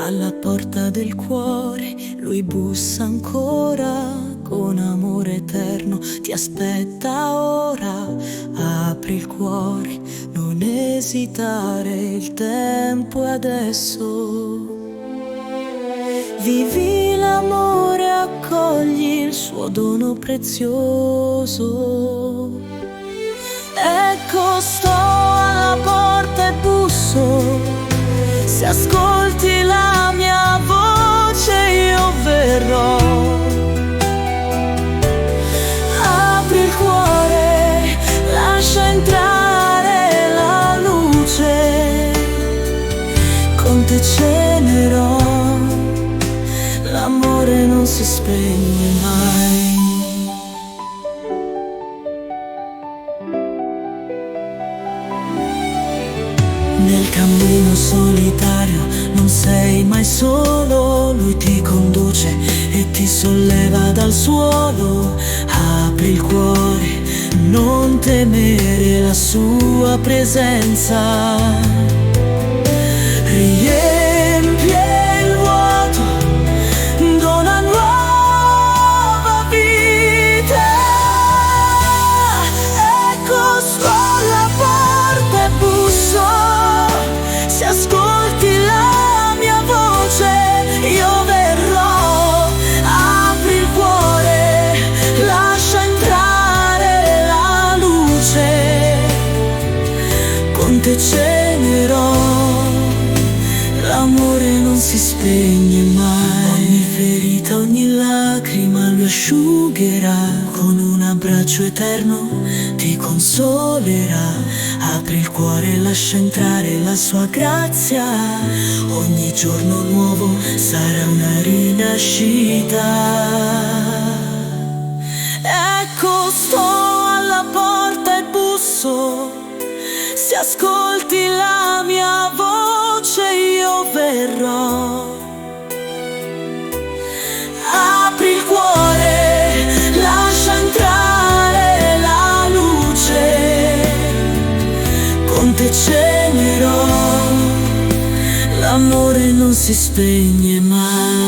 Alla porta del cuore lui bussa ancora, con amore eterno ti aspetta ora. Apri il cuore, non esitare, il tempo è adesso. Vivi l'amore, accogli il suo dono prezioso. Ecco, sto alla porta e busso, se ascolti la mia voce io verrò. Apri il cuore, lascia entrare la luce, con te cenerò, l'amore non si spegne mai. Nel cammino solitario non sei mai solo, lui ti conduce e ti solleva dal suolo. Apri il cuore, non temere la sua presenza. Riempie il vuoto, dona nuova vita. Ecco, sto alla porta e busso, se ascolti la mia voce io verrò. Apri il cuore, lascia entrare la luce, con te cenerò, l'amore non si spegne mai. Ogni ferita, ogni lacrima lui asciugherà, con un abbraccio eterno ti consolerà. Apri il cuore e lascia entrare la sua grazia, ogni giorno nuovo sarà una rinascita. Ecco, sto alla porta e busso, se ascolti la mia voce io verrò. Apri il cuore, lascia entrare la luce, con te cenerò, l'amore non si spegne mai.